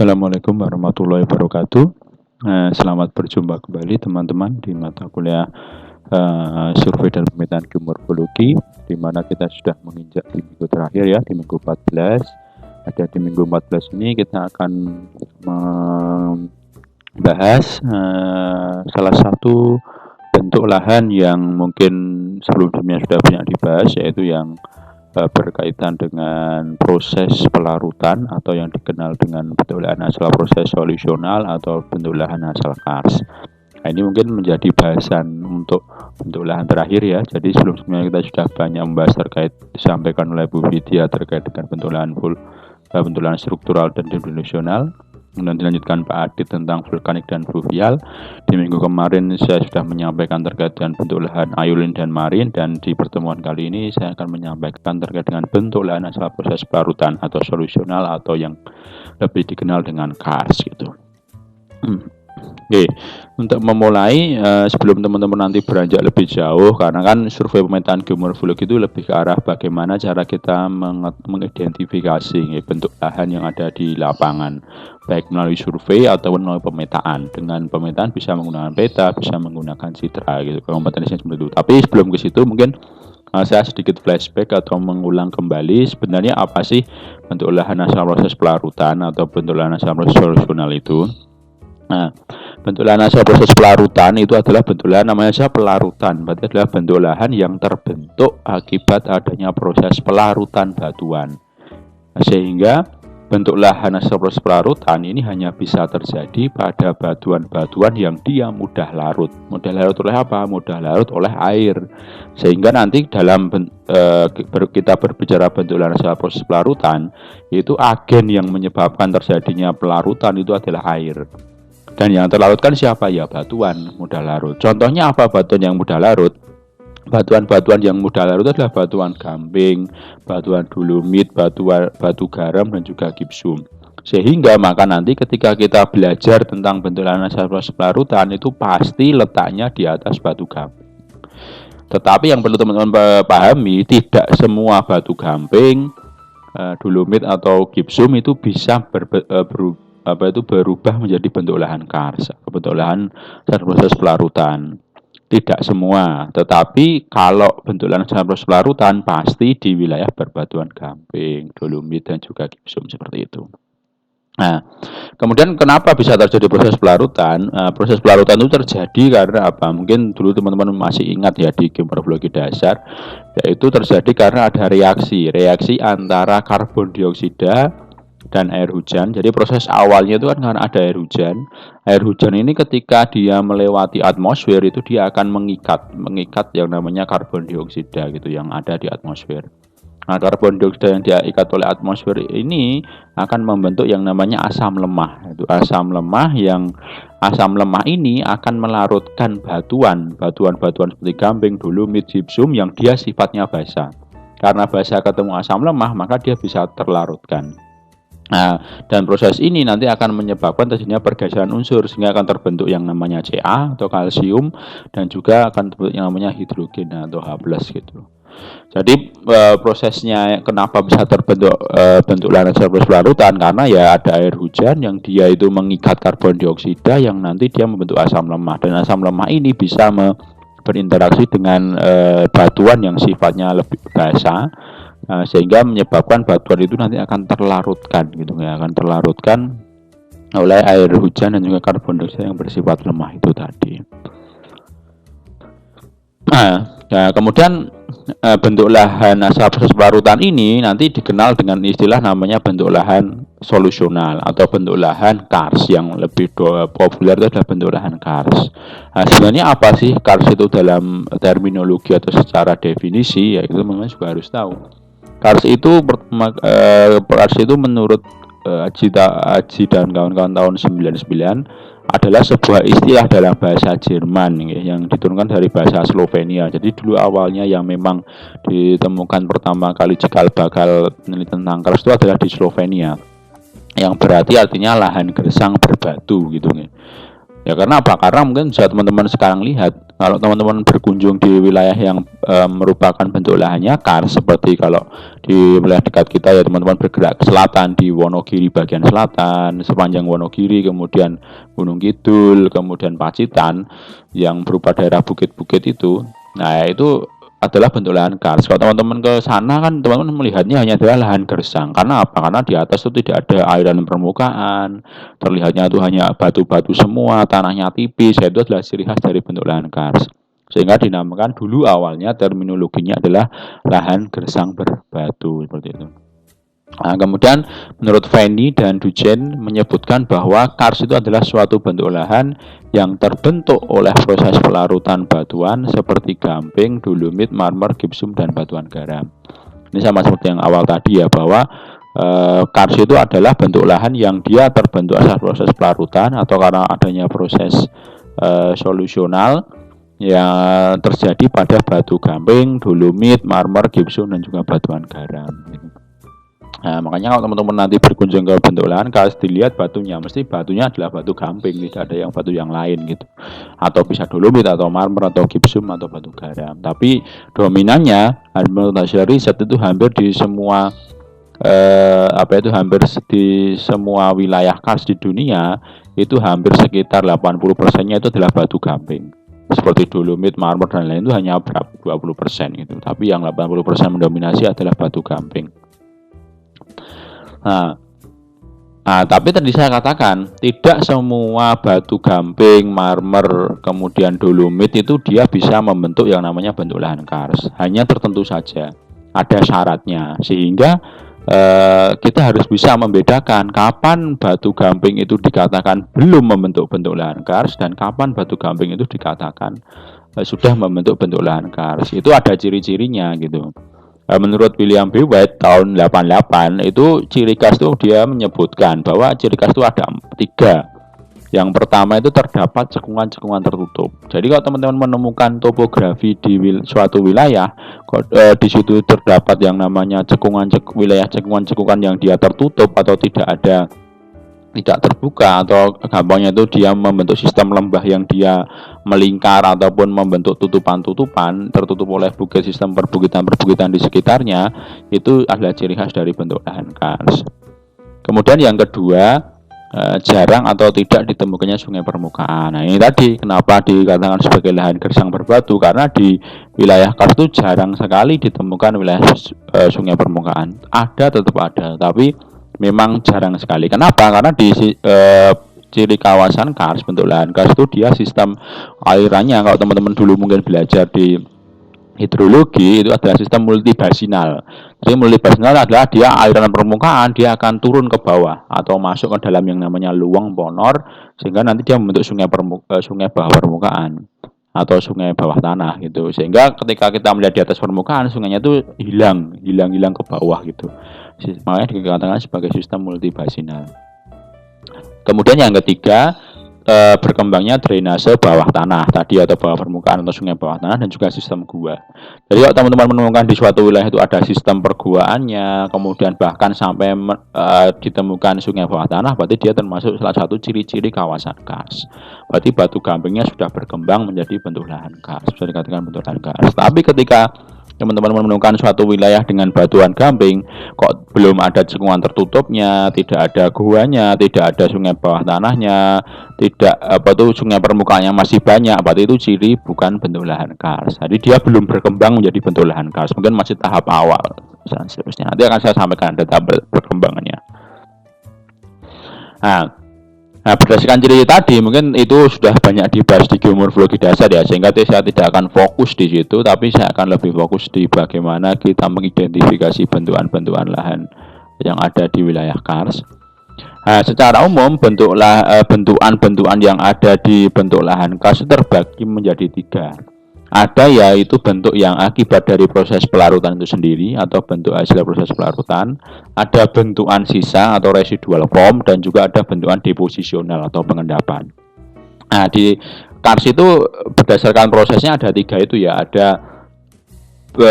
Assalamualaikum warahmatullahi wabarakatuh. Selamat berjumpa kembali teman-teman di mata kuliah survei dan pemetaan geomorfologi, di mana kita sudah menginjak di minggu terakhir ya, di minggu 14. Di minggu 14 ini kita akan membahas salah satu bentuk lahan yang mungkin sebelumnya sudah banyak dibahas, yaitu yang berkaitan dengan proses pelarutan atau yang dikenal dengan bentuk lahan asal proses solusional atau bentuk lahan asal kars. Nah, ini mungkin menjadi bahasan untuk bentuk lahan terakhir ya. Jadi sebelumnya kita sudah banyak membahas terkait disampaikan oleh Bu Widya terkait dengan bentuk lahan struktural dan dimensional. Kemudian dilanjutkan Pak Adit tentang vulkanik dan fluvial. Di minggu kemarin saya sudah menyampaikan terkait dengan bentuk lahan ayulin dan marin, dan di pertemuan kali ini saya akan menyampaikan terkait dengan bentuk lahan asal proses pelarutan atau solusional atau yang lebih dikenal dengan kars gitu. Oke, untuk memulai sebelum teman-teman nanti beranjak lebih jauh, karena kan survei pemetaan geomorfologi itu lebih ke arah bagaimana cara kita mengidentifikasi bentuk lahan yang ada di lapangan, baik melalui survei atau melalui pemetaan. Dengan pemetaan bisa menggunakan peta, bisa menggunakan citra gitu, kompetensinya seperti itu. Tapi sebelum ke situ mungkin saya sedikit flashback atau mengulang kembali sebenarnya apa sih bentuk lahan asal proses pelarutan atau bentuk lahan asal proses solusional itu. Nah, bentuk lahan asal proses pelarutan itu adalah bentuk lahan namanya saja pelarutan, berarti adalah bentuk lahan yang terbentuk akibat adanya proses pelarutan batuan. Sehingga bentuk lahan asal proses pelarutan ini hanya bisa terjadi pada batuan-batuan yang dia mudah larut. Mudah larut oleh apa? Mudah larut oleh air. Sehingga nanti dalam kita berbicara bentuk lahan asal proses pelarutan, itu agen yang menyebabkan terjadinya pelarutan itu adalah air. Dan yang terlarutkan siapa? Ya batuan mudah larut. Contohnya apa batuan yang mudah larut? Batuan-batuan yang mudah larut adalah batuan gamping, batuan dolomit, batu garam, dan juga gipsum. Sehingga maka nanti ketika kita belajar tentang bentuk lahan asal proses pelarutan itu pasti letaknya di atas batu gamping. Tetapi yang perlu teman-teman pahami, tidak semua batu gamping, dolomit atau gipsum itu bisa berubah menjadi bentuk lahan kars, bentuk lahan asal proses pelarutan. Tidak semua, tetapi kalau bentuk lahan asal proses pelarutan pasti di wilayah berbatuan gamping, dolomit, dan juga gipsum seperti itu. Nah, kemudian kenapa bisa terjadi proses pelarutan? Proses pelarutan itu terjadi karena apa? Mungkin dulu teman-teman masih ingat ya di geomorfologi dasar, yaitu terjadi karena ada reaksi antara karbon dioksida dan air hujan. Jadi proses awalnya itu kan karena ada air hujan. Air hujan ini ketika dia melewati atmosfer itu dia akan mengikat yang namanya karbon dioksida gitu yang ada di atmosfer. Nah, karbon dioksida yang diikat oleh atmosfer ini akan membentuk yang namanya asam lemah. Itu asam lemah ini akan melarutkan batuan seperti gamping, dolomit, gipsum yang dia sifatnya basah. Karena basah ketemu asam lemah, maka dia bisa terlarutkan. Nah, dan proses ini nanti akan menyebabkan terjadinya pergeseran unsur sehingga akan terbentuk yang namanya Ca atau kalsium dan juga akan terbentuk yang namanya hidrogen atau H+ gitu. Jadi prosesnya kenapa bisa terbentuk bentuk lahan asal proses pelarutan karena ya ada air hujan yang dia itu mengikat karbon dioksida yang nanti dia membentuk asam lemah, dan asam lemah ini bisa berinteraksi dengan batuan yang sifatnya lebih basah. Sehingga menyebabkan batuan itu nanti akan terlarutkan gitu ya, akan terlarutkan oleh air hujan dan juga karbon dioksida yang bersifat lemah itu tadi. Nah, kemudian bentuk lahan asal proses pelarutan ini nanti dikenal dengan istilah namanya bentuk lahan solusional atau bentuk lahan kars. Yang lebih populer itu adalah bentuk lahan kars. Nah, sebenarnya apa sih kars itu dalam terminologi atau secara definisi? Ya itu memang juga harus tahu. Kars itu menurut Aji dan kawan-kawan tahun 99 adalah sebuah istilah dalam bahasa Jerman yang diturunkan dari bahasa Slovenia. Jadi dulu awalnya yang memang ditemukan pertama kali cikal bakal penelitian tentang kars itu adalah di Slovenia, yang berarti artinya lahan gersang berbatu gitu. Ya karena apa? Karena mungkin bisa teman-teman sekarang lihat, kalau teman-teman berkunjung di wilayah yang merupakan bentuk lahannya kars, seperti kalau di wilayah dekat kita ya teman-teman bergerak ke selatan di Wonogiri bagian selatan, sepanjang Wonogiri, kemudian Gunung Kidul, kemudian Pacitan yang berupa daerah bukit-bukit itu. Nah, itu adalah bentuk lahan kars. Kalau teman-teman ke sana kan teman-teman melihatnya hanya adalah lahan gersang. Karena apa? Karena di atas itu tidak ada airan permukaan, terlihatnya itu hanya batu-batu semua, tanahnya tipis. Itu adalah ciri khas dari bentuk lahan kars. Sehingga dinamakan dulu awalnya terminologinya adalah lahan gersang berbatu seperti itu. Nah, kemudian menurut Fanny dan Duchen menyebutkan bahwa kars itu adalah suatu bentuk lahan yang terbentuk oleh proses pelarutan batuan seperti gamping, dolomit, marmer, gipsum, dan batuan garam. Ini sama seperti yang awal tadi ya, bahwa kars itu adalah bentuk lahan yang dia terbentuk atas proses pelarutan atau karena adanya proses solusional yang terjadi pada batu gamping, dolomit, marmer, gipsum, dan juga batuan garam. Nah, makanya kalau teman-teman nanti berkunjung ke bentuk lahan, kalian dilihat batunya, mesti batunya adalah batu gamping, tidak ada yang batu yang lain gitu. Atau bisa dolomit atau marmer atau gipsum atau batu garam. Tapi dominannya menurut hasil riset itu hampir di semua hampir di semua wilayah kars di dunia itu hampir sekitar 80%-nya itu adalah batu gamping. Seperti dolomit, marmer dan lain itu hanya berapa 20% gitu. Tapi yang 80% mendominasi adalah batu gamping. Nah, tapi tadi saya katakan tidak semua batu gamping, marmer, kemudian dolomit itu dia bisa membentuk yang namanya bentuk lahan kars. Hanya tertentu saja, ada syaratnya. Sehingga kita harus bisa membedakan kapan batu gamping itu dikatakan belum membentuk bentuk lahan kars dan kapan batu gamping itu dikatakan sudah membentuk bentuk lahan kars. Itu ada ciri-cirinya gitu. Menurut William B. White tahun 88 itu ciri khas itu dia menyebutkan bahwa ciri khas itu ada 3. Yang pertama itu terdapat cekungan-cekungan tertutup. Jadi kalau teman-teman menemukan topografi di suatu wilayah, di situ terdapat yang namanya wilayah cekungan-cekungan yang dia tertutup atau tidak terbuka, atau gampangnya itu dia membentuk sistem lembah yang dia melingkar ataupun membentuk tutupan-tutupan tertutup oleh bukit, sistem perbukitan-perbukitan di sekitarnya, itu adalah ciri khas dari bentuk lahan kars. Kemudian yang kedua, jarang atau tidak ditemukannya sungai permukaan. Nah, ini tadi kenapa dikatakan sebagai lahan gersang berbatu, karena di wilayah kars itu jarang sekali ditemukan wilayah sungai permukaan. Ada, tetap ada, tapi memang jarang sekali. Kenapa? Karena di ciri kawasan kars, bentuk lahan kars itu dia sistem alirannya, kalau teman-teman dulu mungkin belajar di hidrologi, itu adalah sistem multibasinal. Jadi multibasinal adalah dia aliran permukaan, dia akan turun ke bawah atau masuk ke dalam yang namanya luang ponor, sehingga nanti dia membentuk sungai bawah permukaan atau sungai bawah tanah gitu. Sehingga ketika kita melihat di atas permukaan, sungainya itu hilang ke bawah gitu. Makanya dikatakan sebagai sistem multibasinal. Kemudian yang ketiga, berkembangnya drainase bawah tanah tadi atau bawah permukaan atau sungai bawah tanah, dan juga sistem gua. Jadi kalau teman-teman menemukan di suatu wilayah itu ada sistem perguaannya, kemudian bahkan sampai ditemukan sungai bawah tanah, berarti dia termasuk salah satu ciri-ciri kawasan kars. Berarti batu gampingnya sudah berkembang menjadi bentuk lahan kars, bisa dikatakan bentuk lahan kars. Tapi ketika teman-teman menemukan suatu wilayah dengan batuan gamping, kok belum ada cekungan tertutupnya, tidak ada guanya, tidak ada sungai bawah tanahnya, tidak sungai permukaannya masih banyak, berarti itu ciri bukan bentuk lahan kars. Jadi dia belum berkembang menjadi bentuk lahan kars, mungkin masih tahap awal. Dan seterusnya nanti akan saya sampaikan data perkembangannya. Nah, berdasarkan ciri tadi, mungkin itu sudah banyak dibahas di geomorfologi dasar ya, sehingga saya tidak akan fokus di situ, tapi saya akan lebih fokus di bagaimana kita mengidentifikasi bentukan-bentukan lahan yang ada di wilayah kars. Nah, secara umum bentukan-bentukan yang ada di bentuk lahan kars terbagi menjadi 3. Ada yaitu bentuk yang akibat dari proses pelarutan itu sendiri atau bentuk hasil proses pelarutan, ada bentukan sisa atau residual form, dan juga ada bentukan deposisional atau pengendapan. Nah, di kars itu berdasarkan prosesnya ada 3 itu ya, ada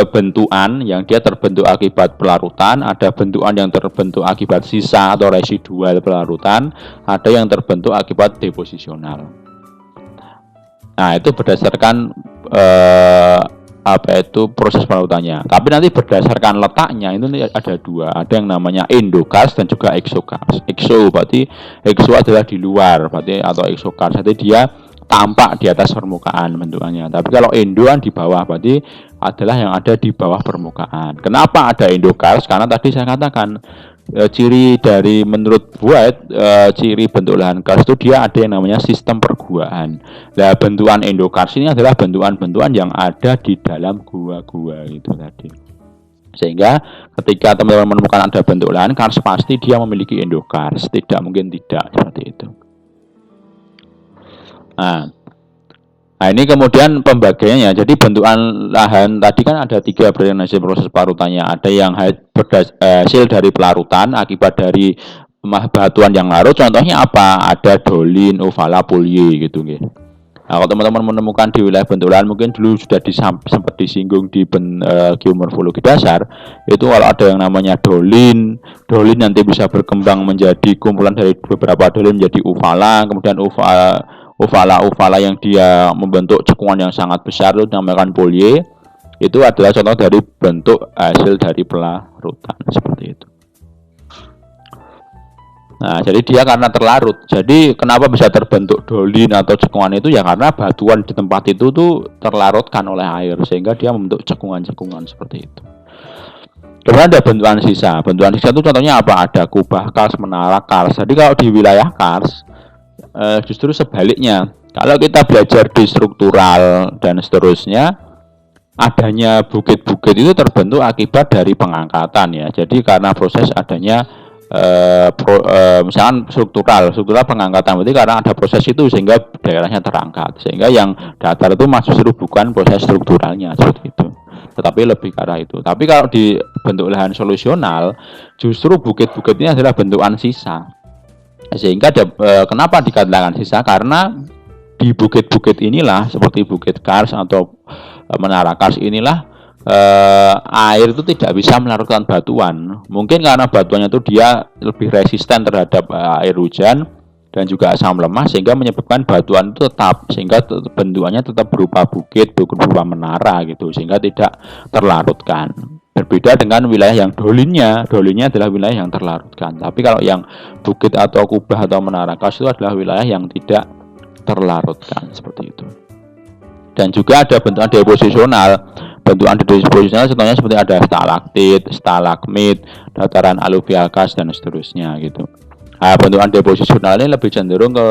bentukan yang dia terbentuk akibat pelarutan, ada bentukan yang terbentuk akibat sisa atau residual pelarutan, ada yang terbentuk akibat deposisional. Nah, itu berdasarkan proses pelarutannya. Tapi nanti berdasarkan letaknya itu ada dua, ada yang namanya endokars dan juga exokars. Exo adalah di luar, berarti atau exokars, jadi dia tampak di atas permukaan bentukannya. Tapi kalau endo kan di bawah, berarti adalah yang ada di bawah permukaan. Kenapa ada endokars? Karena tadi saya katakan ciri dari menurut White, ciri bentuk lahan kars itu dia ada yang namanya sistem perguaan. Nah, bentukan endokars ini adalah bentukan-bentukan yang ada di dalam gua-gua itu tadi. Sehingga ketika teman-teman menemukan ada bentuk lahan kars, pasti dia memiliki endokars, tidak mungkin tidak seperti itu. Nah, ini kemudian pembagiannya. Jadi bentukan lahan tadi kan ada 3 berdasarkan hasil proses pelarutannya. Ada yang hasil dari pelarutan akibat dari batuan yang larut. Contohnya apa? Ada dolin, ovala, polye gitu. Nah, kalau teman-teman menemukan di wilayah bentuk lahan, mungkin dulu sudah sempat disinggung di geomorfologi dasar. Itu kalau ada yang namanya dolin nanti bisa berkembang menjadi kumpulan dari beberapa dolin menjadi ovala, kemudian ovala yang dia membentuk cekungan yang sangat besar itu dinamakan polye. Itu adalah contoh dari bentuk hasil dari pelarutan seperti itu. Nah, jadi dia karena terlarut. Jadi kenapa bisa terbentuk dolin atau cekungan itu ya karena batuan di tempat itu tuh terlarutkan oleh air sehingga dia membentuk cekungan-cekungan seperti itu. Kemudian ada bentukan sisa. Bentukan sisa itu contohnya apa? Ada kubah kars, menara kars. Jadi kalau di wilayah kars justru sebaliknya, kalau kita belajar di struktural dan seterusnya, adanya bukit-bukit itu terbentuk akibat dari pengangkatan ya. Jadi karena proses adanya misalkan struktural pengangkatan, berarti karena ada proses itu sehingga daerahnya terangkat, sehingga yang datar itu justru bukan proses strukturalnya seperti itu, tetapi lebih ke arah itu. Tapi kalau di bentuk lahan solusional, justru bukit-bukit ini adalah bentukan sisa. Sehingga kenapa dikatakan sisa? Karena di bukit-bukit inilah, seperti bukit kars atau menara kars inilah, air itu tidak bisa melarutkan batuan. Mungkin karena batuannya itu dia lebih resisten terhadap air hujan dan juga asam lemah, sehingga menyebabkan batuan itu tetap, sehingga bentukannya tetap berupa bukit, berupa menara gitu, sehingga tidak terlarutkan. Berbeda dengan wilayah yang dolinnya adalah wilayah yang terlarutkan. Tapi kalau yang bukit atau kubah atau menara kars itu adalah wilayah yang tidak terlarutkan seperti itu. Dan juga ada bentukan deposisional. Bentukan deposisional contohnya seperti ada stalaktit, stalagmit, dataran aluvial kars dan seterusnya gitu. Nah, bentukan deposisional ini lebih cenderung ke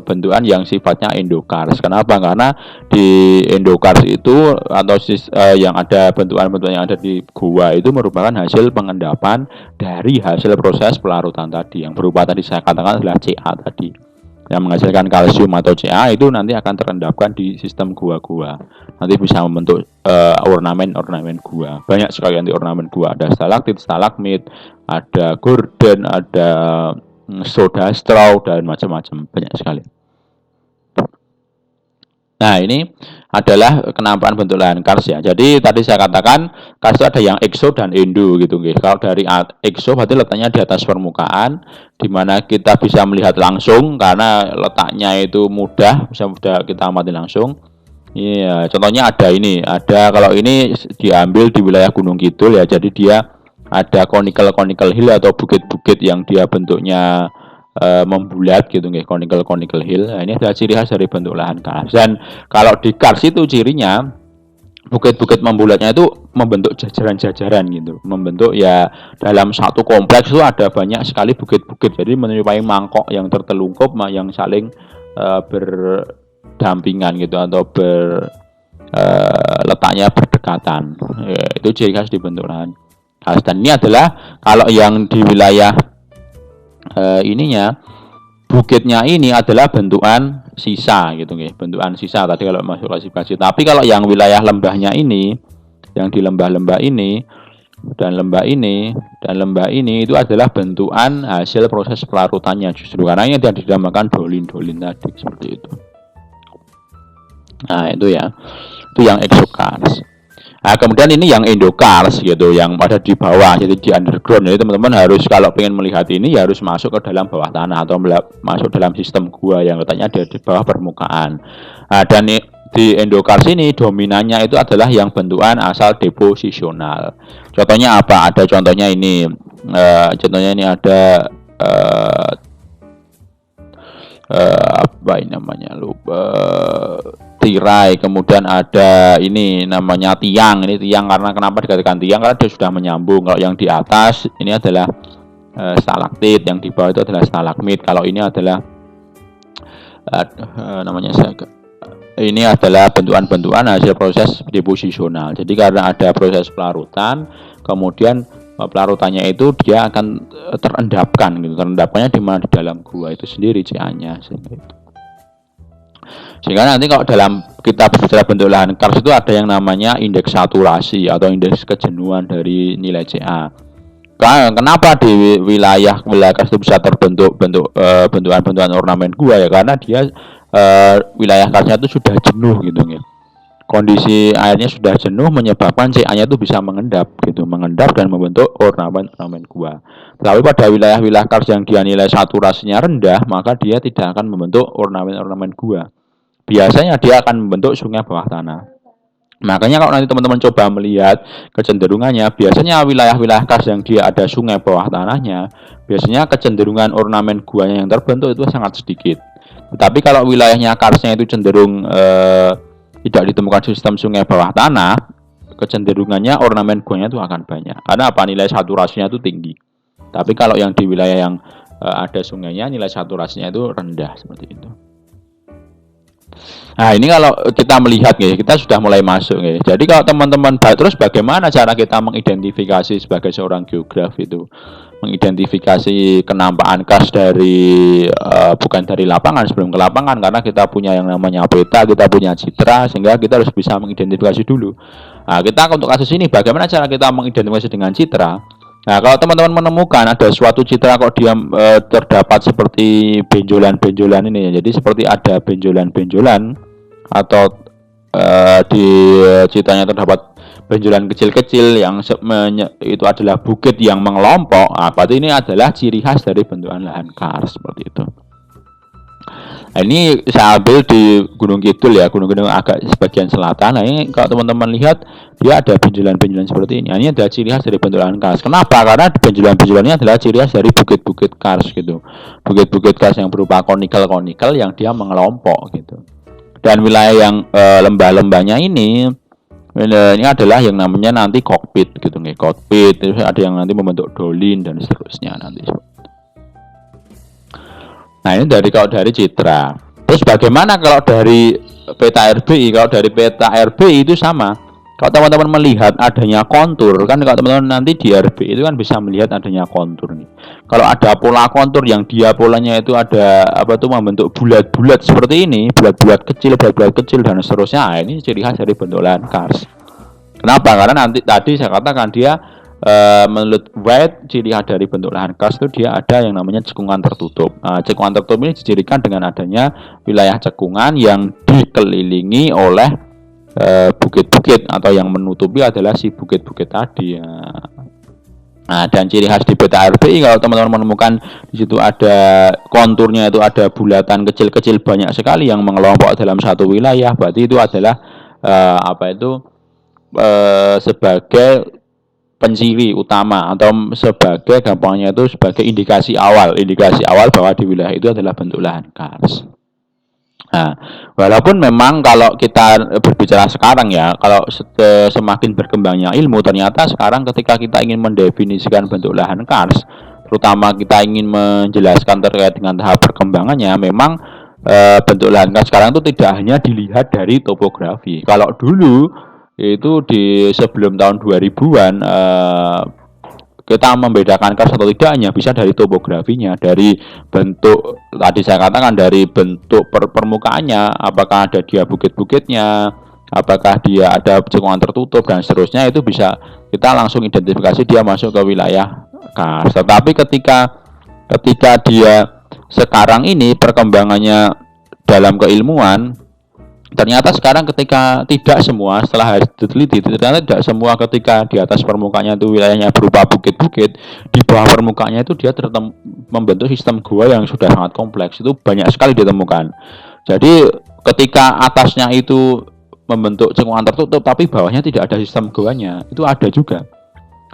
bentukan yang sifatnya endokars. Kenapa? Karena di endokars itu atau yang ada bentukan-bentukan yang ada di gua itu merupakan hasil pengendapan dari hasil proses pelarutan tadi, yang berupa tadi saya katakan adalah Ca tadi, yang menghasilkan kalsium atau Ca itu nanti akan terendapkan di sistem gua-gua. Nanti bisa membentuk ornamen-ornamen gua. Banyak sekali nanti ornamen gua. Ada stalaktit, stalagmit, ada gorden, ada soda straw dan macam-macam, banyak sekali. Nah, ini adalah kenampaan bentuk lahan kars ya. Jadi tadi saya katakan kars itu ada yang ekso dan endo gitu. Kalau dari ekso berarti letaknya di atas permukaan, di mana kita bisa melihat langsung karena letaknya itu mudah, bisa mudah kita amati langsung. Iya, contohnya ada ini, kalau ini diambil di wilayah Gunung Kidul ya. Jadi dia ada conical hill atau bukit-bukit yang dia bentuknya membulat gitu nggih, conical hill. Nah, ini adalah ciri khas dari bentuk lahan kars. Dan kalau di kars itu cirinya bukit-bukit membulatnya itu membentuk jajaran-jajaran gitu, membentuk ya dalam satu kompleks itu ada banyak sekali bukit-bukit. Jadi menyerupai mangkok yang tertelungkup yang saling berdampingan gitu atau letaknya berdekatan. Ya, itu ciri khas di bentuk lahan. Dan ini adalah kalau yang di wilayah ininya bukitnya ini adalah bentukan sisa gitu nggih, bentukan sisa tadi kalau masuk klasifikasi. Tapi kalau yang wilayah lembahnya ini, yang di lembah-lembah ini dan lembah ini dan lembah ini itu adalah bentukan hasil proses pelarutannya justru karena ini dinamakan dolin tadi seperti itu. Nah, itu ya. Itu yang exokars. Nah, kemudian ini yang endokars gitu, yang ada di bawah, jadi di underground. Jadi teman-teman harus kalau pengen melihat ini ya harus masuk ke dalam bawah tanah atau masuk dalam sistem gua yang letaknya di bawah permukaan. Nah, dan di endokars ini dominannya itu adalah yang bentukan asal deposisional. Contohnya apa? Ada contohnya ini. Contohnya ini ada apa ini namanya, lupa, tirai, kemudian ada ini namanya tiang. Ini tiang karena kenapa dikatakan tiang, karena dia sudah menyambung. Kalau yang di atas ini adalah stalaktit, yang di bawah itu adalah stalagmit. Kalau ini adalah namanya ini adalah bentukan-bentukan hasil proses deposisional. Jadi karena ada proses pelarutan, kemudian pelarutannya itu dia akan terendapkan gitu. Terendapkannya di mana? Di dalam gua itu sendiri CA-nya. Sehingga nanti kalau dalam kita berbicara bentuk lahan kars itu ada yang namanya indeks saturasi atau indeks kejenuhan dari nilai CA. Kenapa di wilayah kars itu bisa terbentuk bentukan-bentukan ornamen gua ya, karena dia wilayah karsnya itu sudah jenuh gitu ya. Kondisi airnya sudah jenuh menyebabkan CA-nya itu bisa mengendap dan membentuk ornamen gua. Tapi pada wilayah-wilayah kars yang dia nilai saturasinya rendah, maka dia tidak akan membentuk ornamen gua. Biasanya dia akan membentuk sungai bawah tanah. Makanya kalau nanti teman-teman coba melihat kecenderungannya, biasanya wilayah-wilayah kars yang dia ada sungai bawah tanahnya, biasanya kecenderungan ornamen guanya yang terbentuk itu sangat sedikit. Tetapi kalau wilayahnya karsnya itu cenderung tidak ditemukan sistem sungai bawah tanah, kecenderungannya ornamen guanya itu akan banyak. Karena apa? Nilai saturasinya itu tinggi. Tapi kalau yang di wilayah yang ada sungainya, nilai saturasinya itu rendah seperti itu. Nah, ini kalau kita melihat nih, kita sudah mulai masuk nih. Jadi kalau teman-teman terus bagaimana cara kita mengidentifikasi sebagai seorang geograf itu? Mengidentifikasi kenampakan kars dari bukan dari lapangan, sebelum ke lapangan, karena kita punya yang namanya peta, kita punya citra, sehingga kita harus bisa mengidentifikasi dulu. Nah, kita untuk kasus ini bagaimana cara kita mengidentifikasi dengan citra? Nah, kalau teman-teman menemukan ada suatu citra kok dia terdapat seperti benjolan-benjolan ini, jadi seperti ada benjolan-benjolan atau di citranya terdapat benjolan kecil-kecil yang itu adalah bukit yang mengelompok. Berarti ini adalah ciri khas dari bentukan lahan kars seperti itu. Nah, ini saya ambil di Gunung Kidul ya, gunung-gunung agak sebagian selatan. Nah, ini kalau teman-teman lihat dia ada benjolan-benjolan seperti ini. Nah, ini adalah ciri khas dari bentukan kars. Kenapa? Karena benjolan-benjolannya adalah ciri khas dari bukit-bukit kars gitu. Bukit-bukit kars yang berupa konikel-konikel yang dia mengelompok gitu. Dan wilayah yang lembah-lembahnya ini adalah yang namanya nanti kokpit gitu nih. Kokpit, terus ada yang nanti membentuk dolin dan seterusnya nanti. Nah, ini kalau dari citra. Terus bagaimana kalau dari peta RBI? Kalau dari peta RBI itu sama. Kalau teman-teman melihat adanya kontur, kan kalau teman-teman nanti di RBI itu kan bisa melihat adanya kontur nih. Kalau ada pola kontur yang dia polanya itu ada membentuk bulat-bulat seperti ini, bulat-bulat kecil dan seterusnya. Nah, ini ciri khas dari bentuk lahan kars. Kenapa? Karena nanti tadi saya katakan dia menurut White, ciri khas dari bentuk lahan kars itu dia ada yang namanya cekungan tertutup. Cekungan tertutup ini dicirikan dengan adanya wilayah cekungan yang dikelilingi oleh bukit-bukit atau yang menutupi adalah si bukit-bukit tadi. Nah, dan ciri khas di peta RBI kalau teman-teman menemukan di situ ada konturnya itu ada bulatan kecil-kecil banyak sekali yang mengelompok dalam satu wilayah, berarti itu adalah sebagai penciri utama atau sebagai gampangnya itu sebagai indikasi awal bahwa di wilayah itu adalah bentuk lahan kars. Nah, walaupun memang kalau kita berbicara sekarang ya, kalau semakin berkembangnya ilmu, ternyata sekarang ketika kita ingin mendefinisikan bentuk lahan kars, terutama kita ingin menjelaskan terkait dengan tahap perkembangannya, memang bentuk lahan kars sekarang itu tidak hanya dilihat dari topografi. Kalau dulu itu di sebelum tahun 2000-an kita membedakan kars atau tidak hanya bisa dari topografinya, dari bentuk tadi saya katakan, dari bentuk permukaannya, apakah ada dia bukit-bukitnya, apakah dia ada cekungan tertutup dan seterusnya, itu bisa kita langsung identifikasi dia masuk ke wilayah kars. Tetapi ketika dia sekarang ini perkembangannya dalam keilmuan, Ternyata sekarang ketika tidak semua, setelah diteliti, ternyata tidak semua ketika di atas permukaannya itu wilayahnya berupa bukit-bukit, di bawah permukaannya itu dia membentuk sistem gua yang sudah sangat kompleks, itu banyak sekali ditemukan. Jadi ketika atasnya itu membentuk cekungan tertutup, tapi bawahnya tidak ada sistem guanya, itu ada juga.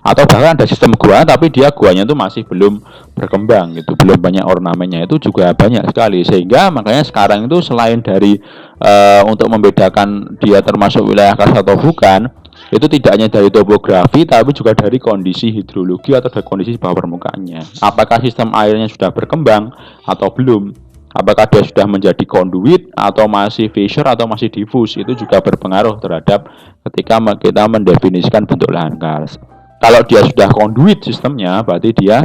Atau bahkan ada sistem gua tapi dia guanya itu masih belum berkembang gitu, belum banyak ornamennya, itu juga banyak sekali. Sehingga makanya sekarang itu selain dari untuk membedakan dia termasuk wilayah kars atau bukan, itu tidak hanya dari topografi tapi juga dari kondisi hidrologi atau dari kondisi bawah permukaannya. Apakah sistem airnya sudah berkembang atau belum? Apakah dia sudah menjadi conduit atau masih fissure atau masih diffuse, itu juga berpengaruh terhadap ketika kita mendefinisikan bentuk lahan kars. Kalau dia sudah conduit sistemnya, berarti dia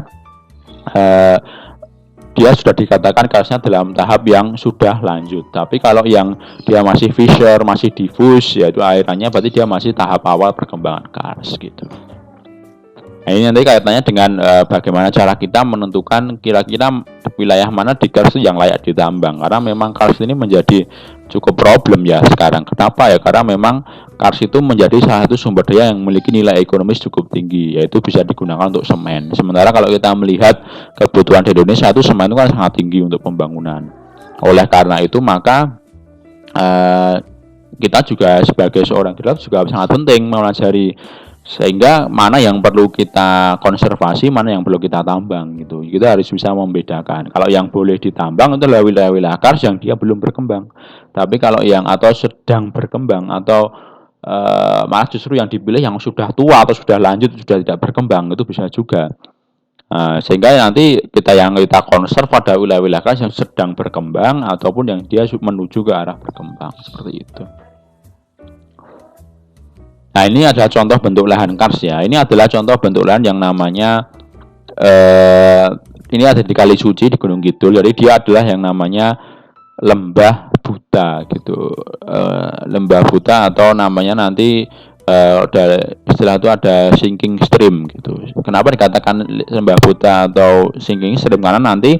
sudah dikatakan karsnya dalam tahap yang sudah lanjut. Tapi kalau yang dia masih fissure, masih diffuse, yaitu airannya, berarti dia masih tahap awal perkembangan kars gitu. Nah, ini nanti kaitannya dengan bagaimana cara kita menentukan kira-kira wilayah mana di kars yang layak ditambang. Karena memang kars ini menjadi cukup problem ya sekarang. Kenapa ya? Karena memang kars itu menjadi salah satu sumber daya yang memiliki nilai ekonomis cukup tinggi, yaitu bisa digunakan untuk semen. Sementara kalau kita melihat kebutuhan di Indonesia, itu semen itu kan sangat tinggi untuk pembangunan. Oleh karena itu maka kita juga sebagai seorang geolog juga sangat penting mempelajari sehingga mana yang perlu kita konservasi, mana yang perlu kita tambang gitu. Kita harus bisa membedakan. Kalau yang boleh ditambang itu adalah wilayah-wilayah kars yang dia belum berkembang. Tapi kalau yang atau sedang berkembang atau malah justru yang dipilih yang sudah tua atau sudah lanjut sudah tidak berkembang, itu bisa juga. Sehingga nanti kita konserv pada wilayah-wilayah kars yang sedang berkembang ataupun yang dia menuju ke arah berkembang seperti itu. Nah, ini adalah contoh bentuk lahan kars ya. Ini adalah contoh bentuk lahan yang namanya ini ada di Kali Suci di Gunung Kidul. Jadi dia adalah yang namanya lembah buta gitu. Lembah buta atau namanya nanti istilah itu ada sinking stream gitu. Kenapa dikatakan lembah buta atau sinking stream? Karena nanti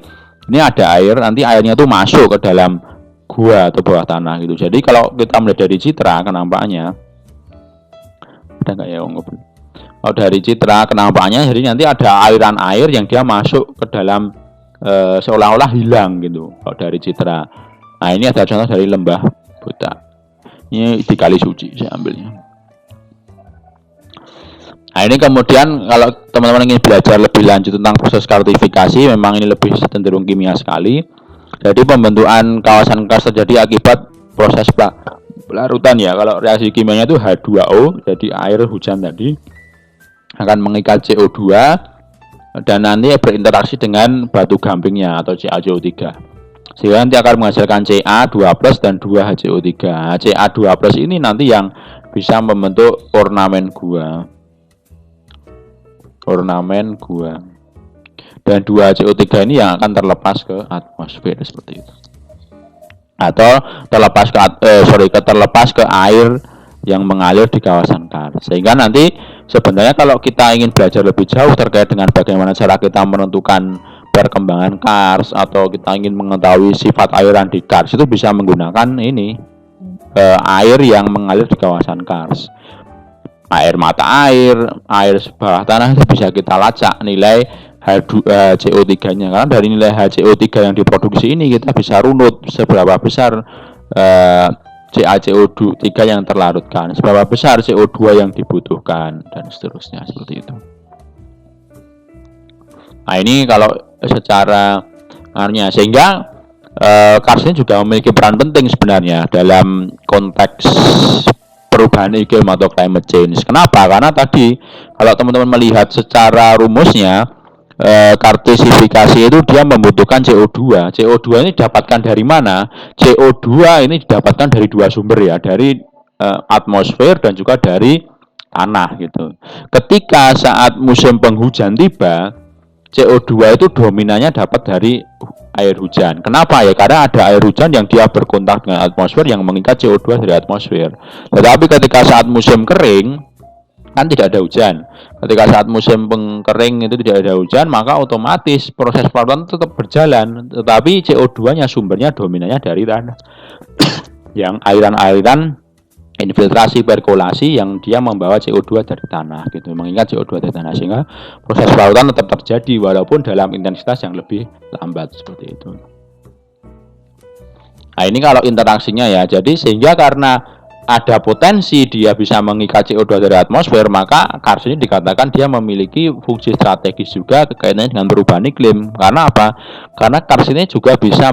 ini ada air, nanti airnya tuh masuk ke dalam gua atau bawah tanah gitu. Jadi kalau kita melihat dari citra kenampakannya ada nggak ya ngobrol? Kalau dari citra kenampakannya, jadi nanti ada aliran air yang dia masuk ke dalam seolah-olah hilang gitu. Kalau dari citra. Nah, ini ada contoh dari lembah buta. Ini di Kali Suci saya ambilnya. Nah, ini kemudian kalau teman-teman ingin belajar lebih lanjut tentang proses kartifikasi, memang ini lebih cenderung kimia sekali. Jadi pembentukan kawasan kars terjadi akibat proses pelarutan ya. Kalau reaksi kimianya itu H2O, jadi air hujan tadi akan mengikat CO2 dan nanti berinteraksi dengan batu gampingnya atau CaCO3. Sehingga nanti akan menghasilkan Ca2+ dan 2HCO3. Ca2+ ini nanti yang bisa membentuk ornamen gua. Dan 2HCO3 ini yang akan terlepas ke atmosfer seperti itu. Atau terlepas ke air yang mengalir di kawasan kars. Sehingga nanti sebenarnya kalau kita ingin belajar lebih jauh terkait dengan bagaimana cara kita menentukan perkembangan kars atau kita ingin mengetahui sifat airan di kars, itu bisa menggunakan ini air yang mengalir di kawasan kars. Air mata air bawah tanah itu bisa kita lacak nilai HCO3-nya, karena dari nilai HCO3 yang diproduksi ini kita bisa runut seberapa besar CaCO3 yang terlarutkan, seberapa besar CO2 yang dibutuhkan, dan seterusnya seperti itu. Nah, ini kalau secara sehingga kars ini juga memiliki peran penting sebenarnya dalam konteks perubahan iklim atau climate change. Kenapa? Karena tadi kalau teman-teman melihat secara rumusnya, kartesifikasi itu dia membutuhkan CO2. CO2 ini didapatkan dari mana? CO2 ini didapatkan dari dua sumber ya, dari atmosfer dan juga dari tanah gitu. Ketika saat musim penghujan tiba, CO2 itu dominannya dapat dari air hujan. Kenapa ya? Karena ada air hujan yang dia berkontak dengan atmosfer yang mengikat CO2 dari atmosfer. Tetapi ketika saat musim kering kan tidak ada hujan. Ketika saat musim kering itu tidak ada hujan, maka otomatis proses pelarutan tetap berjalan, tetapi CO2-nya sumbernya dominannya dari tanah. yang aliran-aliran infiltrasi perkolasi yang dia membawa CO2 dari tanah gitu, mengingat CO2 dari tanah, sehingga proses pelautan tetap terjadi walaupun dalam intensitas yang lebih lambat seperti itu. Nah ini kalau interaksinya ya, jadi sehingga karena ada potensi dia bisa mengikat CO2 dari atmosfer, maka Kars ini dikatakan dia memiliki fungsi strategis juga kaitannya dengan perubahan iklim. Karena apa? Karena Kars ini juga bisa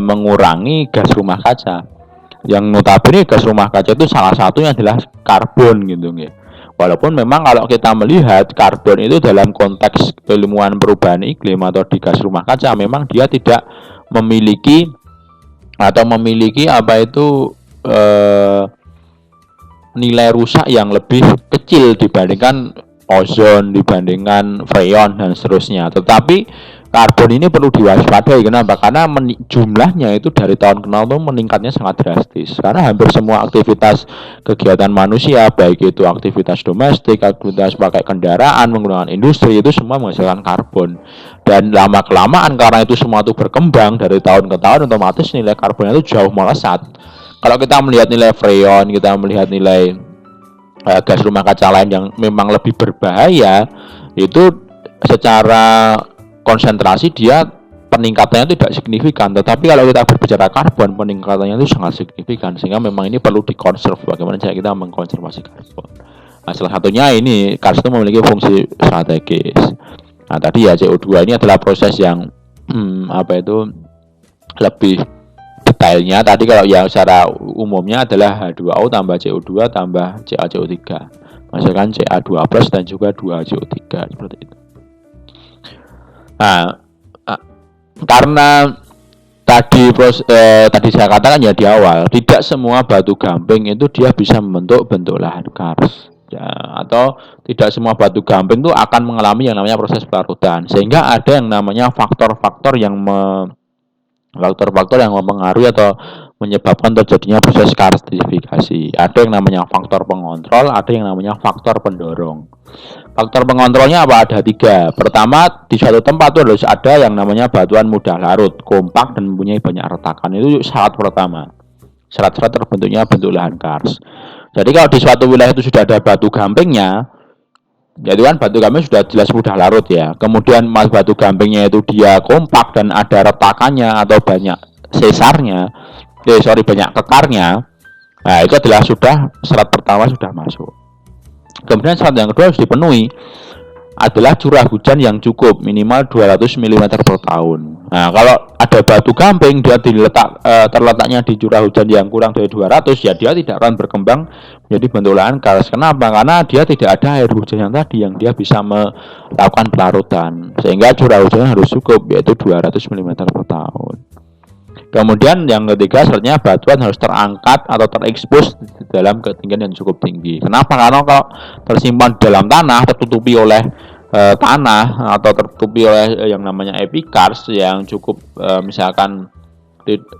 mengurangi gas rumah kaca. Yang notabene gas rumah kaca itu salah satunya adalah karbon gitu ya. Walaupun memang kalau kita melihat karbon itu dalam konteks ilmuwan perubahan iklim atau di gas rumah kaca, memang dia tidak memiliki apa itu nilai rusak yang lebih kecil dibandingkan ozon, dibandingkan freon dan seterusnya. Tetapi karbon ini perlu diwaspadai. Kenapa? Karena jumlahnya itu dari tahun ke tahun itu meningkatnya sangat drastis. Karena hampir semua aktivitas kegiatan manusia, baik itu aktivitas domestik, aktivitas pakai kendaraan, menggunakan industri, itu semua menghasilkan karbon. Dan lama kelamaan karena itu semua itu berkembang dari tahun ke tahun, otomatis nilai karbonnya itu jauh melesat. Kalau kita melihat nilai freon, kita melihat nilai gas rumah kaca lain yang memang lebih berbahaya, itu secara konsentrasi dia peningkatannya tidak signifikan. Tetapi kalau kita berbicara karbon, peningkatannya itu sangat signifikan, sehingga memang ini perlu dikonserv. Bagaimana cara kita mengkonservasi karbon? Nah, salah satunya ini Kars itu memiliki fungsi strategis. Nah tadi ya CO2 ini adalah proses yang lebih detailnya. Tadi kalau yang secara umumnya adalah H2O tambah CO2 tambah CaCO3, menghasilkan Ca2+ dan juga 2CO3 seperti itu. Nah, karena tadi saya katakan ya di awal, tidak semua batu gamping itu dia bisa membentuk bentuk lahan kars. Ya, atau tidak semua batu gamping itu akan mengalami yang namanya proses pelarutan, sehingga ada yang namanya faktor-faktor yang mempengaruhi atau menyebabkan terjadinya proses karstifikasi. Ada yang namanya faktor pengontrol, ada yang namanya faktor pendorong. Faktor pengontrolnya apa? Ada 3. Pertama, di suatu tempat itu harus ada yang namanya batuan mudah larut, kompak dan mempunyai banyak retakan. Itu syarat pertama. Syarat-syarat terbentuknya bentuk lahan kars. Jadi kalau di suatu wilayah itu sudah ada batu gampingnya, jadi kan batu gamping sudah jelas mudah larut ya. Kemudian batu gampingnya itu dia kompak dan ada retakannya atau banyak sesarnya, banyak kekarnya. Nah itu adalah syarat pertama sudah masuk. Kemudian syarat yang kedua harus dipenuhi adalah curah hujan yang cukup, minimal 200 mm per tahun. Nah kalau ada batu gamping dia terletaknya di curah hujan yang kurang dari 200, ya dia tidak akan berkembang menjadi bentuk lahan kars. Kenapa? Karena dia tidak ada air hujan yang tadi yang dia bisa melakukan pelarutan, sehingga curah hujannya harus cukup, yaitu 200 mm per tahun. Kemudian yang ketiga, syaratnya batuan harus terangkat atau terekspos dalam ketinggian yang cukup tinggi. Kenapa? Karena kalau tersimpan di dalam tanah, tertutupi oleh tanah atau tertutupi oleh yang namanya epikars yang cukup misalkan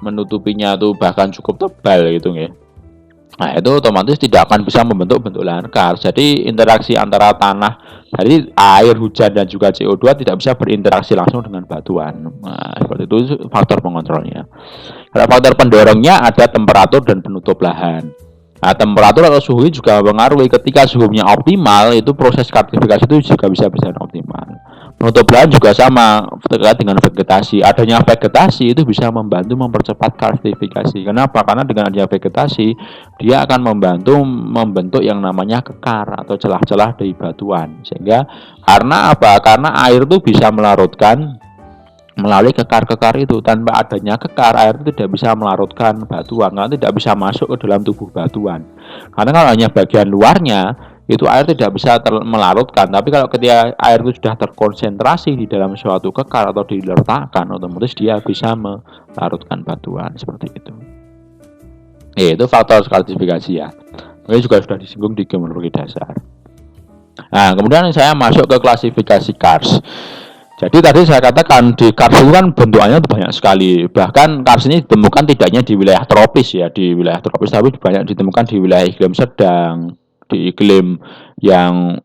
menutupinya itu bahkan cukup tebal gitu ya. Nah itu otomatis tidak akan bisa membentuk bentuk lahan kars. Jadi interaksi antara tanah, jadi air, hujan dan juga CO2 tidak bisa berinteraksi langsung dengan batuan. Nah seperti itu faktor pengontrolnya. Kalau faktor pendorongnya ada temperatur dan penutup lahan. Nah temperatur atau suhu juga mempengaruhi. Ketika suhunya optimal, itu proses karstifikasi itu juga bisa berjalan optimal. Penutup lahan juga sama terkait dengan vegetasi. Adanya vegetasi itu bisa membantu mempercepat karstifikasi. Kenapa? Karena dengan adanya vegetasi, dia akan membantu membentuk yang namanya kekar atau celah-celah dari batuan. Sehingga karena apa? Karena air itu bisa melarutkan melalui kekar-kekar itu. Tanpa adanya kekar, air itu tidak bisa melarutkan batuan, karena tidak bisa masuk ke dalam tubuh batuan. Karena kalau hanya bagian luarnya, itu air tidak bisa melarutkan. Tapi kalau ketika air itu sudah terkonsentrasi di dalam suatu kekar atau diletakkan, otomatis dia bisa melarutkan batuan seperti itu. Itu faktor karstifikasi ya. Ini juga sudah disinggung di geomorfologi dasar. Nah, kemudian saya masuk ke klasifikasi kars. Jadi tadi saya katakan di kars itu kan bentukannya banyak sekali. Bahkan kars ini ditemukan tidak hanya di wilayah tropis ya, di wilayah tropis, tapi banyak ditemukan di wilayah iklim sedang, di iklim yang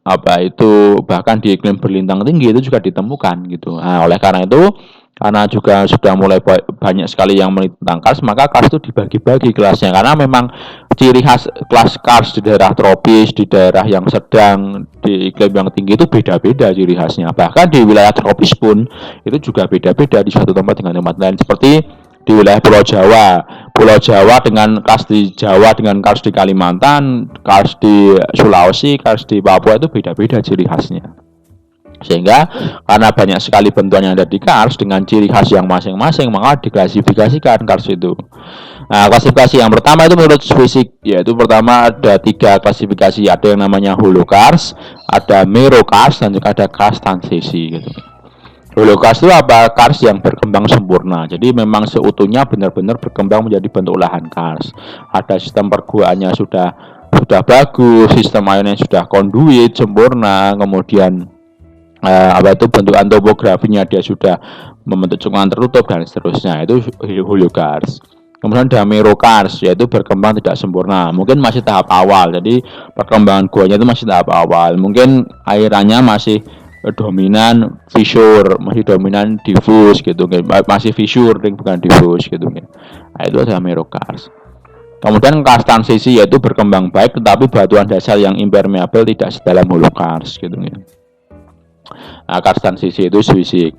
bahkan di iklim berlintang tinggi itu juga ditemukan gitu. Nah, oleh karena itu karena juga sudah mulai banyak sekali yang meneliti tentang kars, maka kars itu dibagi-bagi kelasnya karena memang ciri khas kelas kars di daerah tropis, di daerah yang sedang, di iklim yang tinggi itu beda-beda ciri khasnya. Bahkan di wilayah tropis pun itu juga beda-beda di suatu tempat dengan tempat lain. Seperti di wilayah Pulau Jawa, Pulau Jawa dengan kars di Jawa dengan kars di Kalimantan, kars di Sulawesi, kars di Papua itu beda-beda ciri khasnya. Sehingga karena banyak sekali bentukan yang ada di kars dengan ciri khas yang masing-masing, maka diklasifikasikan kars itu. Nah, klasifikasi yang pertama itu menurut fisik, yaitu pertama ada 3 klasifikasi, ada yang namanya holokars, ada merokars, dan juga ada kars transisi gitu. Holokars itu apa? Kars yang berkembang sempurna. Jadi memang seutuhnya benar-benar berkembang menjadi bentuk lahan kars. Ada sistem perguaannya sudah bagus, sistem airnya sudah konduit sempurna, kemudian bentukan topografinya dia sudah membentuk cekungan tertutup dan seterusnya. Itu holokars. Kemudian ada merokars, yaitu berkembang tidak sempurna, mungkin masih tahap awal. Jadi perkembangan guanya itu masih tahap awal, mungkin airannya masih dominan fissure, masih dominan diffuse gitu, masih fissure bukan diffuse gitu. Nah, itu adalah merokars. Kemudian kars transisi, yaitu berkembang baik tetapi batuan dasar yang impermeable tidak sedalam holokars gitu. Nah, kars transisi itu fisik.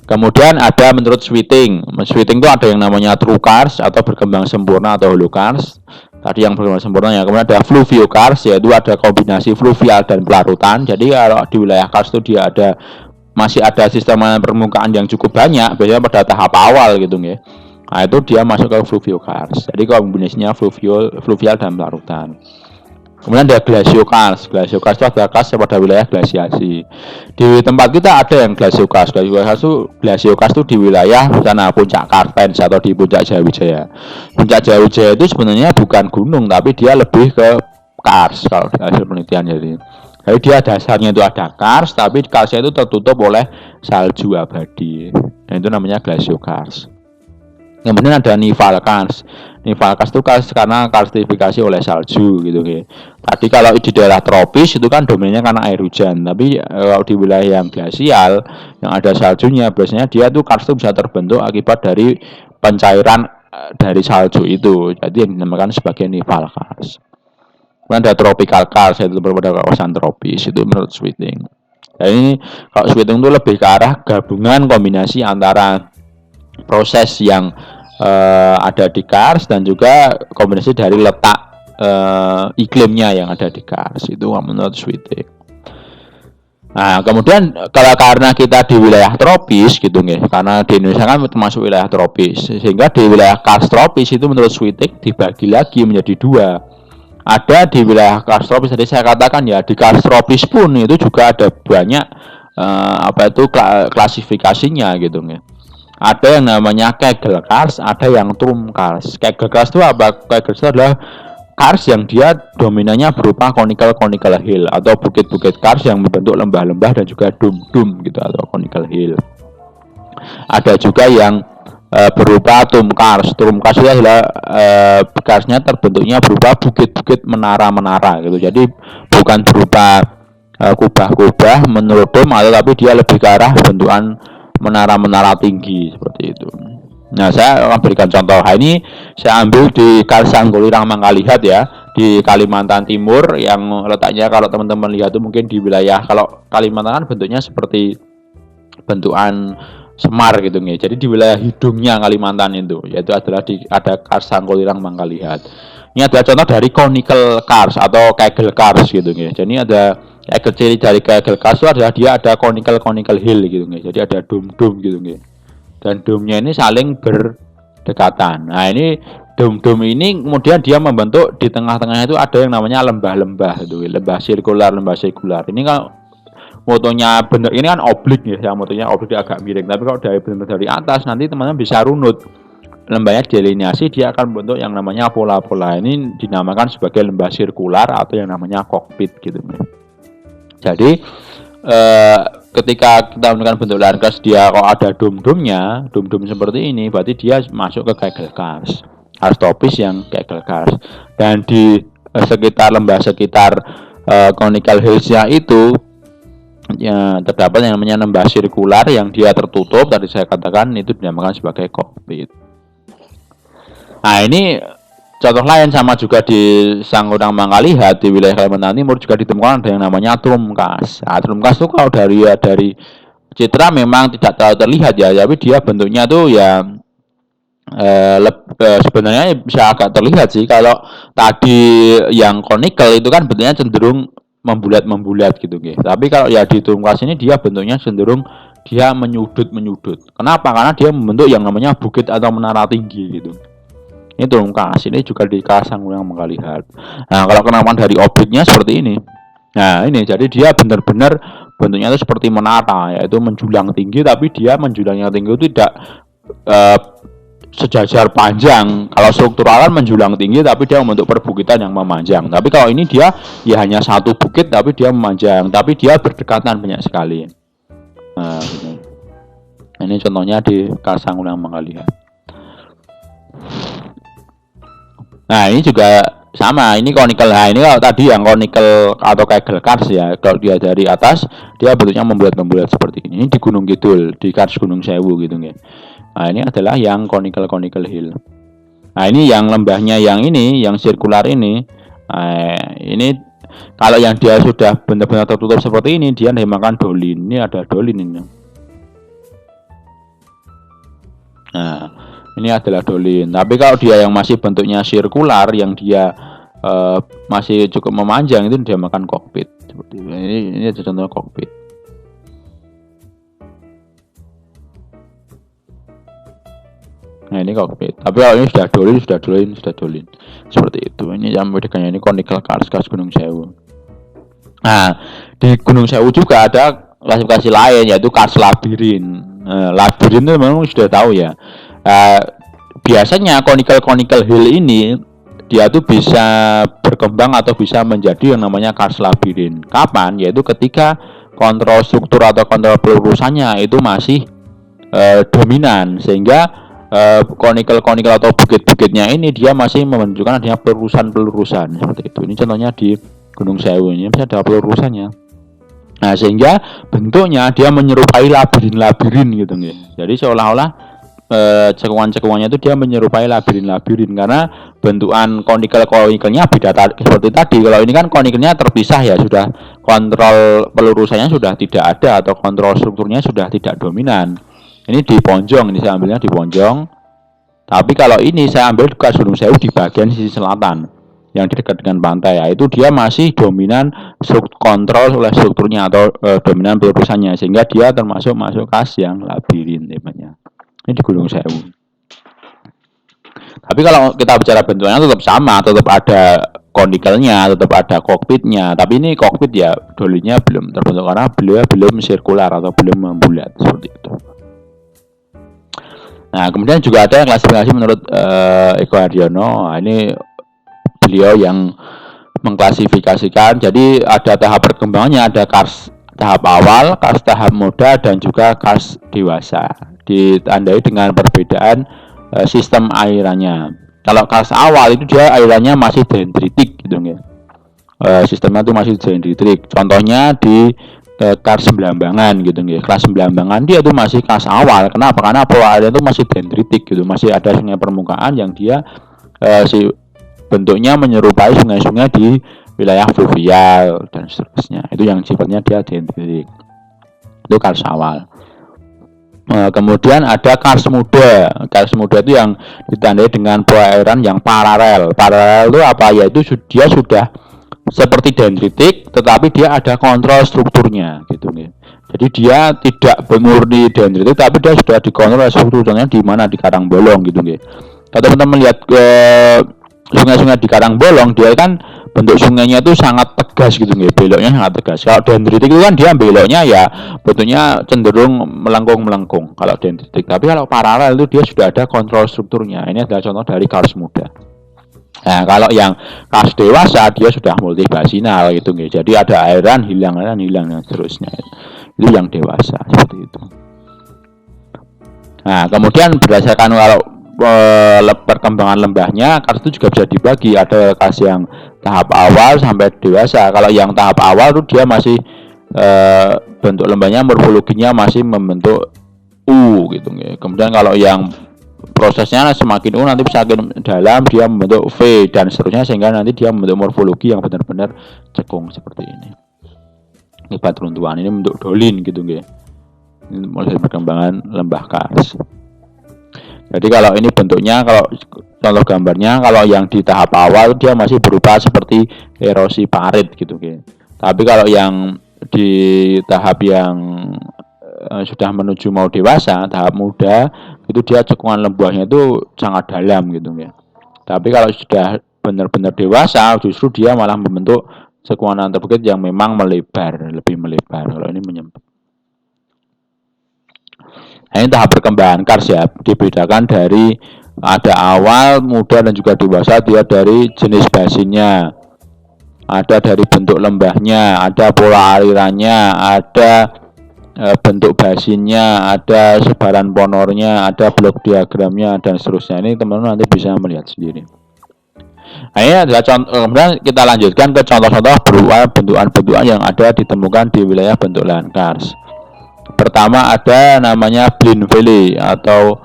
Kemudian ada menurut Sweeting. Sweeting itu ada yang namanya true kars atau berkembang sempurna atau holokars. Tadi yang berkembang sempurna ya. Kemudian ada fluviokars, yaitu ada kombinasi fluvial dan pelarutan. Jadi kalau di wilayah kars itu dia masih ada sistem permukaan yang cukup banyak, biasanya pada tahap awal gitu ya. Nah, itu dia masuk ke fluviokars. Jadi kombinasinya fluvial dan pelarutan. Kemudian ada glasiokars. Glasiokars itu adalah kars pada wilayah glasiasi. Di tempat kita ada yang glasiokars. Glasiokars itu di wilayah sana Puncak Kartens atau di Puncak Jayawijaya. Puncak Jayawijaya itu sebenarnya bukan gunung, tapi dia lebih ke kars kalau hasil penelitian. Jadi dia dasarnya itu ada kars, tapi karsnya itu tertutup oleh salju abadi. Nah, itu namanya glasiokars. Kemudian ada nivalkars. Nivalkars itu kars karena karstifikasi oleh salju gitu ya. Tadi kalau di daerah tropis itu kan dominannya karena air hujan, tapi kalau di wilayah yang glasial yang ada saljunya, biasanya dia tuh kars itu bisa terbentuk akibat dari pencairan dari salju itu. Jadi yang dinamakan sebagai nivalkars. Kemudian ada tropical kars, yaitu pada kawasan tropis, itu menurut Sweeting. Nah, ini kalau Sweeting itu lebih ke arah gabungan kombinasi antara proses yang ada di kars dan juga kombinasi dari letak iklimnya yang ada di kars. Itu menurut Sweeting. Nah, kemudian karena kita di wilayah tropis gitu nih, karena di Indonesia kan termasuk wilayah tropis, sehingga di wilayah kars tropis itu menurut Sweeting dibagi lagi menjadi 2. Ada di wilayah kars tropis, tadi saya katakan ya, di kars tropis pun itu juga ada banyak klasifikasinya gitu nih. Ada yang namanya Kegel Kars, ada yang Trum Kars. Kegel Kars itu apa? Kegel Kars adalah kars yang dia dominannya berupa conical hill atau bukit-bukit kars yang membentuk lembah-lembah dan juga dum-dum gitu atau conical hill. Ada juga yang berupa Tum Kars. Tum Kars itu adalah karsnya terbentuknya berupa bukit-bukit menara-menara gitu. Jadi bukan berupa kubah-kubah menurut dom, tapi dia lebih ke arah bentukan menara-menara tinggi seperti itu. Nah, saya akan berikan contoh. Ini saya ambil di Kars Sanggolirang Mangkalihat ya, di Kalimantan Timur, yang letaknya kalau teman-teman lihat itu mungkin di wilayah, kalau Kalimantan kan bentuknya seperti bentukan Semar gitu nih. Jadi di wilayah hidungnya Kalimantan itu, yaitu adalah ada Kars Sanggolirang Mangkalihat. Ini adalah contoh dari conical kars atau kegel kars gitu nih. Jadi ada ciri dari kegel kars itu adalah dia ada conical hill gitu nih. Jadi ada dom-dom gitu nih. Dan domnya ini saling berdekatan. Nah, ini dom-dom ini kemudian dia membentuk di tengah-tengahnya itu ada yang namanya lembah-lembah itu, lembah sirkular. Ini kalau motonya bener, ini kan oblik ya, yang motonya oblik dia agak miring. Tapi kalau dari atas nanti teman-teman bisa runut. Lembahnya delineasi, dia akan membentuk yang namanya pola-pola. Ini dinamakan sebagai lembah sirkular atau yang namanya kokpit gitu. Jadi ketika kita menggunakan bentuk lahan kars, dia kalau ada dom-domnya, dom-dom seperti ini, berarti dia masuk ke kegel kars, kars tropis yang kegel kars. Dan di sekitar lembah sekitar conical hillsnya itu Ya, terdapat yang namanya lembah sirkular yang dia tertutup, tadi saya katakan itu dinamakan sebagai kokpit. Nah, ini contoh lain sama juga di Sangguniang Mangkalihat di wilayah Kalimantan Timur juga ditemukan ada yang namanya trumkas. Nah, trumkas itu kalau dari citra memang tidak terlalu terlihat ya, tapi dia bentuknya tuh ya sebenarnya bisa agak terlihat sih. Kalau tadi yang konikel itu kan bentuknya cenderung membulat gitu gitu. Tapi kalau ya di trumkas ini dia bentuknya cenderung dia menyudut. Kenapa? Karena dia membentuk yang namanya bukit atau menara tinggi gitu. Ini trumkas, ini juga di Sangguniang Mangkalihat. Nah, kalau kenamaan dari objeknya seperti ini. Nah, ini jadi dia benar-benar bentuknya itu seperti menara, yaitu menjulang tinggi, tapi dia menjulangnya tinggi itu tidak eh, sejajar panjang. Kalau struktural kan menjulang tinggi tapi dia membentuk perbukitan yang memanjang. Tapi kalau ini dia ya hanya satu bukit tapi dia memanjang, tapi dia berdekatan banyak sekali. Nah, ini contohnya di Sangguniang Mangkalihat. Nah, ini juga sama, ini konikel. Nah, ini kalau tadi yang konikel atau kegel kars ya, kalau dia dari atas dia bentuknya membulat-membulat seperti ini. Ini di Gunung Kidul, di Kars Gunung Sewu gitu ya. Nah, ini adalah yang conical hill. Nah, ini yang lembahnya yang ini, yang sirkular ini. Nah, ini kalau yang dia sudah benar-benar tertutup seperti ini, dia dinamakan dolin. Ini ada dolin ini. Nah, ini adalah dolin. Tapi kalau dia yang masih bentuknya sirkular, yang dia masih cukup memanjang, itu dinamakan kokpit. Seperti ini ada contoh kokpit. Nah, ini kokpit. Tapi kalau ini sudah dolin. Seperti itu. Ini yang membedakannya, ini conical kars Gunung Sewu. Nah, di Gunung Sewu juga ada klasifikasi lain, yaitu kars labirin. Labirin itu memang sudah tahu ya. Biasanya conical hill ini dia tuh bisa berkembang atau bisa menjadi yang namanya kars labirin. Kapan? Yaitu ketika kontrol struktur atau kontrol pelurusannya itu masih dominan, sehingga conical atau bukit-bukitnya ini dia masih menunjukkan adanya pelurusan seperti itu. Ini contohnya di Gunung Sewu, ini bisa ada pelurusannya. Nah, sehingga bentuknya dia menyerupai labirin gitu nih. Jadi seolah-olah cekungan-cekungannya itu dia menyerupai labirin karena bentukan conical-nya beda seperti tadi. Kalau ini kan conicalnya terpisah ya, sudah kontrol pelurusannya sudah tidak ada atau kontrol strukturnya sudah tidak dominan. Ini di Ponjong, ini saya ambilnya di Ponjong. Tapi kalau ini saya ambil ke Gunung Sewu di bagian sisi selatan yang dekat dengan pantai, ya, itu dia masih dominan kontrol oleh strukturnya atau dominan pelurusannya, sehingga dia termasuk masuk kas yang labirin namanya. Ini di Gunung Sewu. Tapi kalau kita bicara bentuknya tetap sama, tetap ada konikelnya, tetap ada kokpitnya. Tapi ini kokpit ya dolinnya belum terbentuk karena beliau belum sirkular atau belum membulat seperti itu. Nah, kemudian juga ada klasifikasi menurut Eko Haryono. Nah, ini beliau yang mengklasifikasikan. Jadi ada tahap perkembangannya, ada kars tahap awal, kars tahap muda, dan juga kars dewasa. Ditandai dengan perbedaan sistem airannya. Kalau kars awal itu dia airannya masih dendritik gitu ya. Sistemnya itu masih dendritik. Contohnya di kars Belambangan gitu ya. Kars Belambangan dia itu masih kars awal. Kenapa? Karena pola airnya itu masih dendritik gitu. Masih ada sungai permukaan yang dia si bentuknya menyerupai sungai-sungai di wilayah fluvial dan seterusnya. Itu yang sifatnya dia dendritik. Itu kars awal. Kemudian ada kars muda. Kars muda itu yang ditandai dengan pola airan yang paralel. Paralel itu apa? Yaitu dia sudah seperti dendritik, tetapi dia ada kontrol strukturnya gitu nih. Jadi dia tidak murni dendritik, tapi dia sudah dikontrol strukturnya di mana di Karangbolong gitu nih. Kalau teman-teman lihat ke sungai-sungai di Karangbolong, dia kan bentuk sungainya itu sangat tegas gitu nih, beloknya sangat tegas. Kalau dendritik itu kan dia beloknya ya bentuknya cenderung melengkung. Kalau dendritik, tapi kalau paralel itu dia sudah ada kontrol strukturnya. Ini adalah contoh dari kars muda. Nah, kalau yang kars dewasa dia sudah multibasinal gitu nih. Jadi ada airan hilang dan seterusnya. Itu yang dewasa seperti itu. Nah, kemudian berdasarkan kalau perkembangan lembahnya, kars itu juga bisa dibagi. Ada kars yang tahap awal sampai dewasa. Kalau yang tahap awal itu dia masih bentuk lembahnya morfologinya masih membentuk U gitu ya. Kemudian kalau yang prosesnya semakin U nanti semakin dalam dia membentuk V dan seterusnya sehingga nanti dia membentuk morfologi yang benar-benar cekung seperti ini. Akibat runtuhan ini bentuk dolin gitu ya. Ini mulai perkembangan lembah kars. Jadi kalau ini bentuknya, kalau contoh gambarnya, kalau yang di tahap awal dia masih berupa seperti erosi parit gitu ya. Tapi kalau yang di tahap yang sudah menuju mau dewasa, tahap muda, itu dia cekungan lembahnya itu sangat dalam gitu ya. Tapi kalau sudah benar-benar dewasa, justru dia malah membentuk cekungan anterbukit yang memang melebar, lebih melebar. Kalau ini menyempit. Nah, ini tahap perkembangan kars ya, dibedakan dari ada awal, muda dan juga dewasa. Dia dari jenis basinnya, ada dari bentuk lembahnya, ada pola alirannya, ada bentuk basinnya, ada sebaran ponornya, ada blok diagramnya dan seterusnya. Ini teman-teman nanti bisa melihat sendiri. Nah, ini adalah contoh. Kemudian kita lanjutkan ke contoh-contoh berupa bentukan-bentukan yang ada ditemukan di wilayah bentuk lahan kars. Pertama ada namanya Blind Valley atau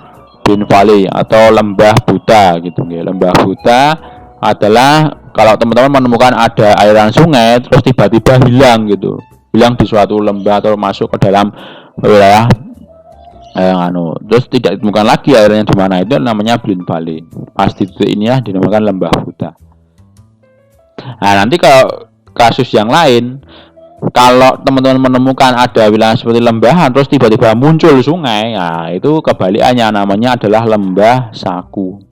lembah buta gitu ya. Lembah buta adalah kalau teman-teman menemukan ada aliran sungai terus tiba-tiba hilang gitu. Hilang di suatu lembah atau masuk ke dalam wilayah terus tidak ditemukan lagi airnya di mana, itu namanya Blind Valley. Pasti titik ini ya dinamakan lembah buta. Nah, nanti kalau kasus yang lain, kalau teman-teman menemukan ada wilayah seperti lembahan terus tiba-tiba muncul sungai, nah itu kebalikannya, namanya adalah lembah saku.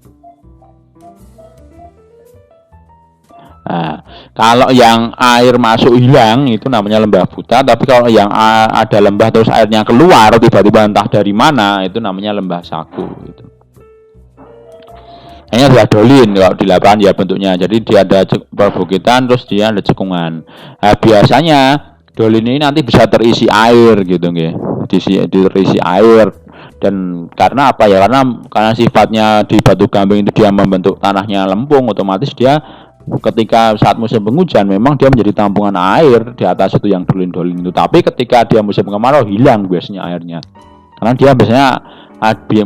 Nah, kalau yang air masuk hilang itu namanya lembah buta, tapi kalau yang ada lembah terus airnya keluar tiba-tiba entah dari mana, itu namanya lembah saku gitu. Ini adalah dolin kalau di lapangan ya bentuknya. Jadi dia ada perbukitan terus dia ada cekungan. Nah, biasanya dolin ini nanti bisa terisi air gitu nggih. Terisi air. Dan karena apa ya? Karena sifatnya di Batu Gamping itu dia membentuk tanahnya lempung, otomatis dia ketika saat musim penghujan memang dia menjadi tampungan air di atas itu yang dolin-dolin itu. Tapi ketika dia musim kemarau hilang biasanya airnya. Karena dia biasanya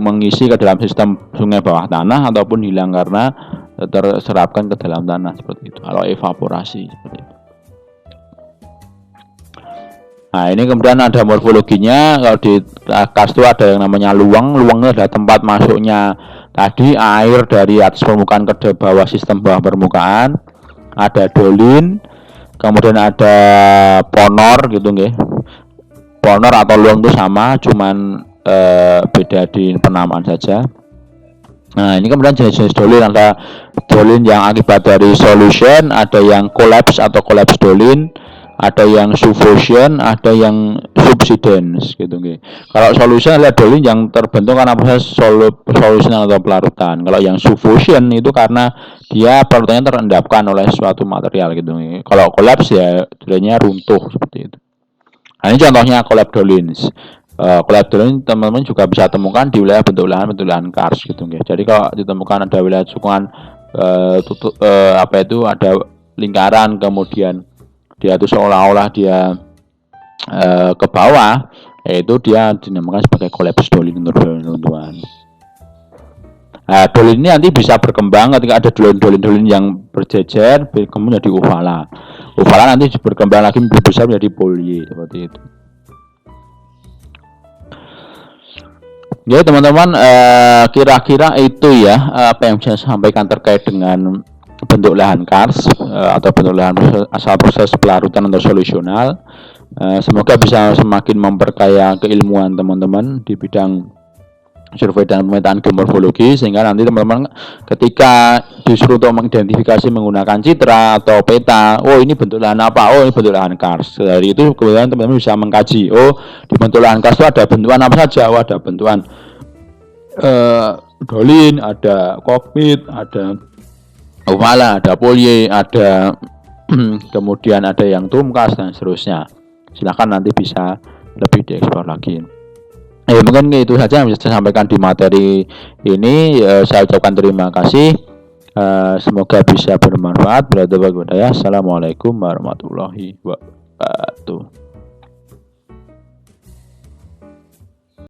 mengisi ke dalam sistem sungai bawah tanah ataupun hilang karena terserapkan ke dalam tanah seperti itu. Kalau evaporasi seperti itu. Nah, ini kemudian ada morfologinya. Kalau di kars itu ada yang namanya luang. Luang itu adalah tempat masuknya tadi air dari atas permukaan ke bawah sistem bawah permukaan. Ada dolin, kemudian ada ponor gitu nggih. Ponor atau luang itu sama, cuman beda di penamaan saja. Nah, ini kemudian jenis-jenis dolin, ada dolin yang akibat dari solution, ada yang collapse atau collapse dolin, ada yang subfusion, ada yang subsidence gitu nggih. Kalau solution adalah dolin yang terbentuk karena proses solution atau pelarutan. Kalau yang subfusion itu karena dia pelarutannya terendapkan oleh suatu material gitu nggih. Kalau collapse ya dolinnya runtuh seperti itu. Nah, ini contohnya collapse dolins. Collapse dolin teman-teman juga bisa temukan di wilayah bentuk lahan kars gitu nggih. Jadi kalau ditemukan ada wilayah cekungan ada lingkaran, kemudian dia itu seolah-olah dia ke bawah, yaitu dia dinamakan sebagai collapse dolin untuk runtuhan. Nah, dolin ini nanti bisa berkembang ketika ada dolin-dolin yang berjejer, kemudian jadi uvala. Uvala nanti berkembang lagi lebih besar menjadi polye seperti itu. Ya teman-teman, kira-kira itu ya apa yang bisa saya sampaikan terkait dengan bentuk lahan kars atau bentuk lahan asal proses pelarutan atau solusional. Semoga bisa semakin memperkaya keilmuan teman-teman di bidang survei dan pemetaan geomorfologi, sehingga nanti teman-teman ketika disuruh untuk mengidentifikasi menggunakan citra atau peta, oh ini bentuk lahan apa, oh ini bentuk lahan kars. Dari itu kemudian teman-teman bisa mengkaji, oh di bentuk lahan kars itu ada bentukan apa saja. Oh, ada bentukan dolin, ada kokpit, ada uvala, ada polye, ada kemudian ada yang tumkas dan seterusnya. Silakan nanti bisa lebih dieksplor lagi. Mungkin itu saja yang bisa saya sampaikan di materi ini. Saya ucapkan terima kasih. Semoga bisa bermanfaat. Assalamualaikum warahmatullahi wabarakatuh.